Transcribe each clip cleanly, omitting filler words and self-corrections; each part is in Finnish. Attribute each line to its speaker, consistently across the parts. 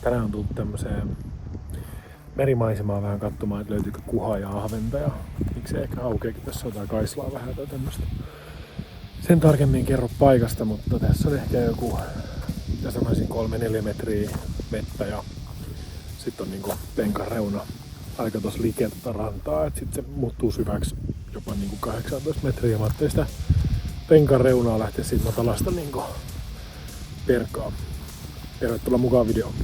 Speaker 1: Tänään on tullut tämmöiseen merimaisemaa vähän katsomaan, että löytyykö kuhaa ja ahventa ja miksei ehkä haukeakin. Tässä on jotain kaislaa vähän tai tämmöstä. Sen tarkemmin kerro paikasta, mutta tässä on ehkä joku, mitä sanoisin, 3-4 metriä vettä ja sitten on niinku penkan reuna aika tossa likeltä rantaa, että sitten se muuttuu syväksi jopa niinku 18 metriä. Mä ajattelin sitä penkan reunaa lähteä siitä matalasta niinku perkaa. Tervetuloa mukaan videoon.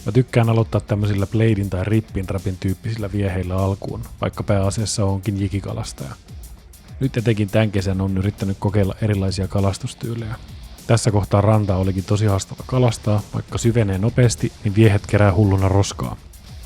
Speaker 1: Mä tykkään aloittaa tämmöisillä Bladein tai Rippin Trapin tyyppisillä vieheillä alkuun, vaikka pääasiassa onkin jikikalastaja. Nyt etenkin tämän kesän on yrittänyt kokeilla erilaisia kalastustyylejä. Tässä kohtaa ranta olikin tosi haastava kalastaa, vaikka syvenee nopeasti, niin viehet kerää hulluna roskaa.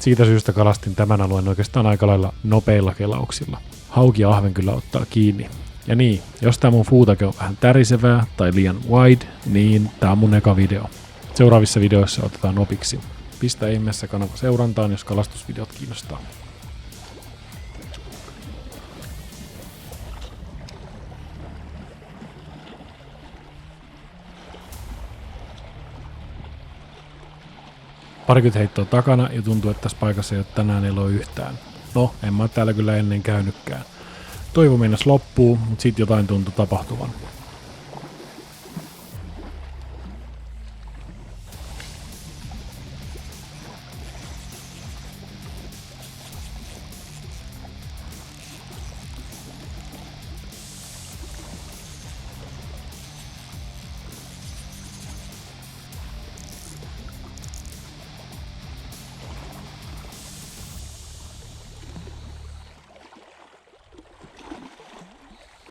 Speaker 1: Siitä syystä kalastin tämän alueen oikeastaan aika lailla nopeilla kelauksilla. Hauki ja ahven kyllä ottaa kiinni. Ja niin, jos tää mun fuutake on vähän tärisevää tai liian wide, niin tää on mun eka video. Seuraavissa videoissa otetaan opiksi. Pistä ihmeessä kanava seurantaan, jos kalastusvideot kiinnostaa. Parikymmentä heittoa takana ja tuntuu, että tässä paikassa ei ole tänään eloa yhtään. No, en mä täällä kyllä ennen käynytkään. Toivo mennäs loppuu, mutta sit jotain tuntui tapahtuvan.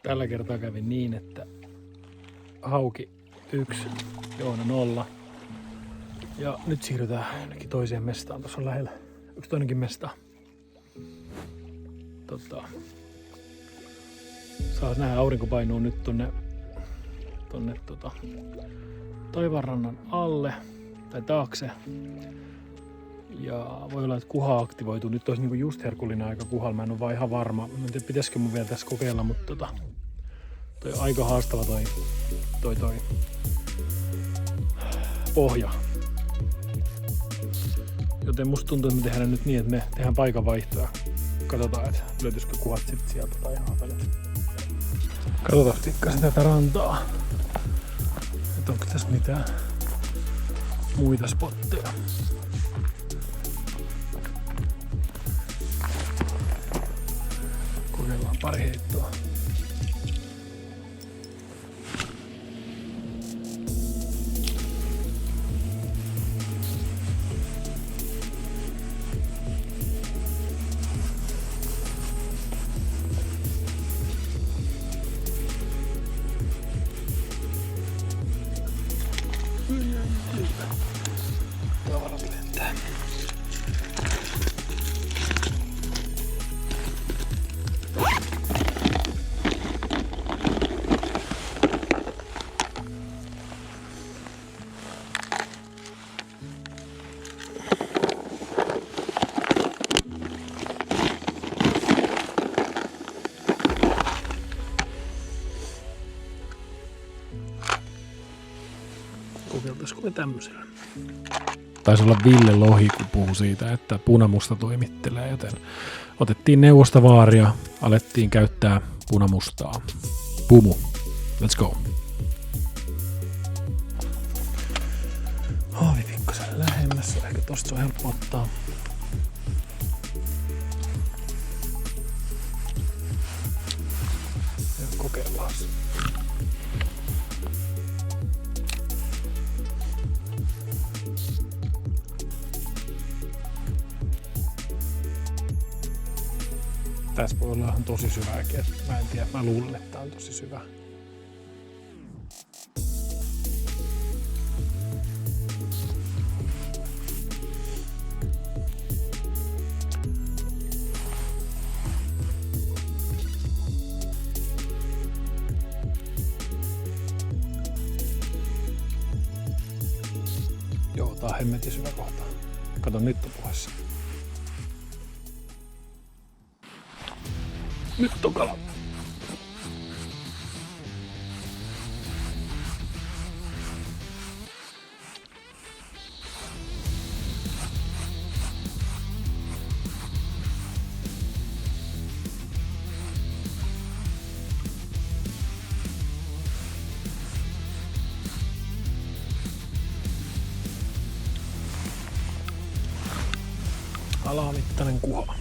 Speaker 1: Tällä kertaa kävi niin, että hauki 1, Joona 0. Ja nyt siirrytään ainakin toiseen mestaan. Tuossa on lähellä yksi toinenkin mesta. Saas nähdä, aurinko painuu nyt tonne taivaanrannan alle tai taakse. Ja voi olla, että kuha aktivoituu. Nyt olisi niinku just herkullinen aika kuhalla. Mä en ole vaan ihan varma. Mä en tiedä, pitäisikö mun vielä tässä kokeilla, mutta toi on aika haastava toi pohja. Joten musta tuntuu, että me tehdään nyt niin, että me tehdään paikanvaihtoa. Katsotaan, että löytyisikö kuhat sit sieltä tai haapelet. Katsotaan pikkasen tätä rantaa. Että onko tässä mitään muita spotteja. Kokeillaan pari heittoa. Tavarat lentää. Kokeiltaisiko me tämmöisellä? Taisi olla Ville Lohi, kun puhui siitä, että punamusta toimittelee, joten otettiin neuvosta vaaria, alettiin käyttää punamustaa. Pumu. Let's go. Haavi pikkasen lähemmässä, ehkä tosta se on helppo ottaa. Ja kokeillaan. Tässä voi olla ihan tosi syvääkin, että mä en tiedä, mä luulen, että tää on tosi syvä. Joo, tää on hemmetin syvä kohta. Kato, nyt on puheessa. Nyt on kala. Alamittainen kuha.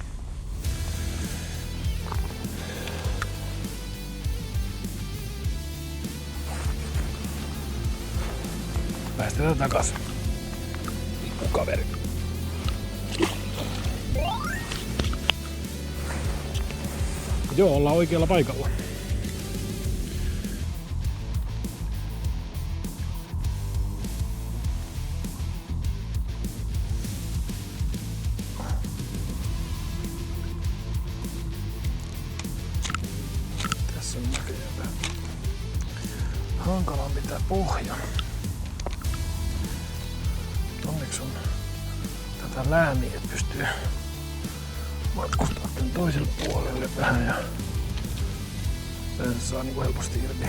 Speaker 1: Päästetään takas. Pikku kaveri. Joo, ollaan oikealla paikalla. Tässä on näköjään hankalampi tää pohja. Onneksi on tätä lääniä, että pystyy matkustamaan tämän toiselle puolelle vähän ja sen saa niinku helposti irti.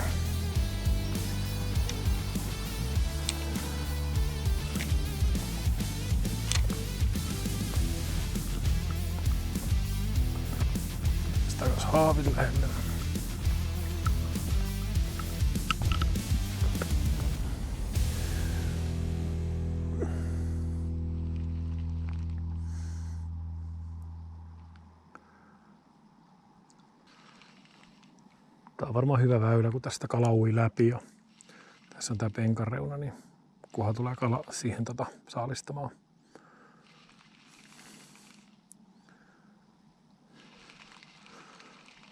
Speaker 1: Sitä takas haavin lähelle. Tää on varmaan hyvä väylä, kun tästä kala ui läpi ja tässä on tää penkan reuna, niin kunhan tulee kala siihen saalistamaan.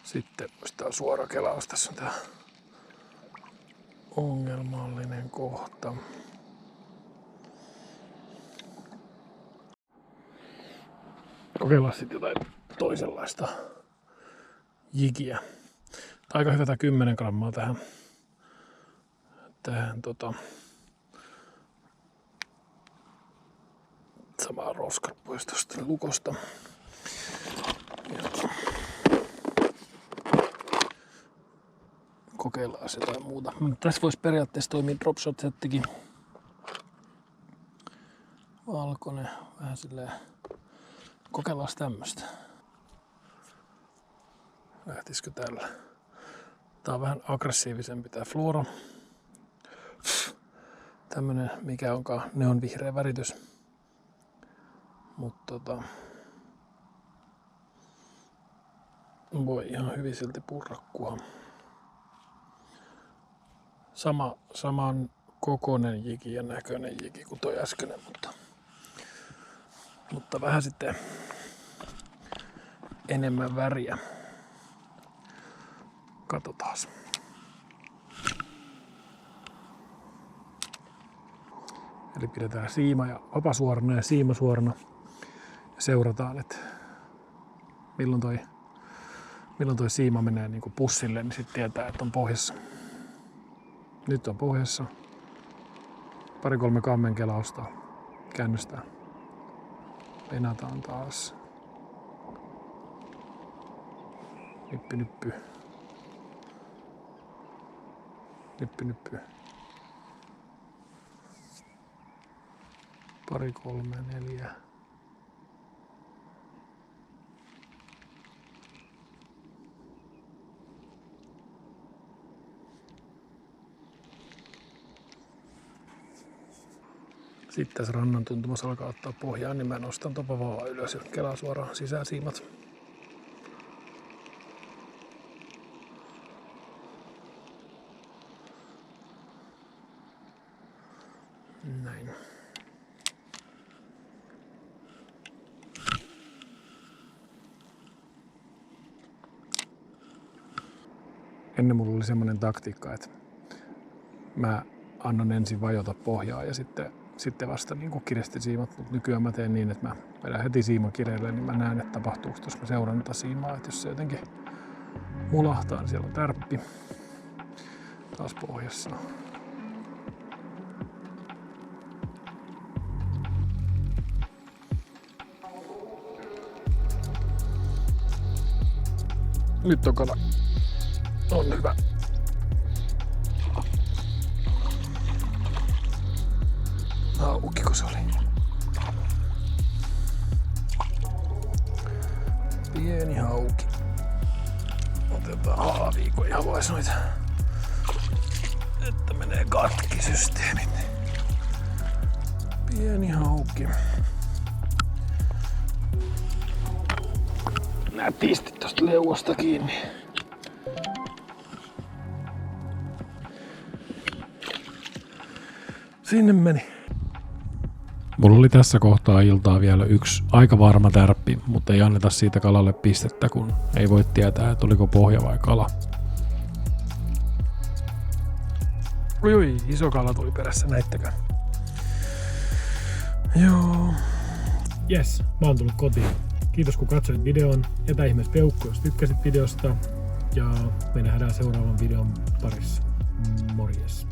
Speaker 1: Sitten jos tää on suora kelaus, tässä on tää ongelmallinen kohta. Kokeillaan sitten jotain toisenlaista jigiä. Aika hyvä tää 10 grammaa tähän samaa roskat pois tosta lukosta. Ja kokeillaan jotain muuta. Tässä voisi periaatteessa toimia dropshot settikin. Valkoinen, vähän silleen. Kokeillaan tämmöstä. Lähtisikö tällä? Tää on vähän aggressiivisempi tää fluoro. Tämmönen, mikä onkaan neonvihreä väritys. Mutta voi ihan hyvin silti purrakkua. Saman kokoinen jiki ja näköinen jiki kuin toi äskeinen, mutta vähän sitten enemmän väriä. Katsotaan. Eli pidetään siima ja vapasuorana ja siima suorana. Ja seurataan, että milloin toi siima menee niin kuin pussille, niin sitten tietää, että on pohjassa. Nyt on pohjassa. 2-3 kammen kelausta käännöstään. Venataan taas. Nyppy, nyppy. Nyppy, nyppy. 2, 3, 4. Sitten tässä rannan tuntumassa alkaa ottaa pohjaan, niin mä nostan topavaa ylös ja kelaan suoraan sisäsiimat. Näin. Ennen mulla oli semmoinen taktiikka, että mä annan ensin vajota pohjaa ja sitten vasta niin kiristin siimat, mutta nykyään mä teen niin, että mä vedän heti siiman kireelle, niin mä näen, että tapahtuuko, jos mä seuraan tätä siimaa, että jos se jotenkin mulahtaa, niin siellä on tärppi taas pohjassa. Nyt on kala. On hyvä. Haukiko se oli? Pieni hauki. Otetaan haaviiko ihan vois noita. Että menee katki systeemit. Pieni hauki. Nätisti tosta leuasta kiinni. Sinne meni. Mulla oli tässä kohtaa iltaa vielä yksi aika varma tärppi, mutta ei anneta siitä kalalle pistettä, kun ei voi tietää, että oliko pohja vai kala. Ui, iso kala tuli perässä, näittekö? Joo. Jes, mä oon tullut kotiin. Kiitos kun katsoit videon. Jätä ihmeessä peukku, jos tykkäsit videosta. Ja me nähdään seuraavan videon parissa. Morjes.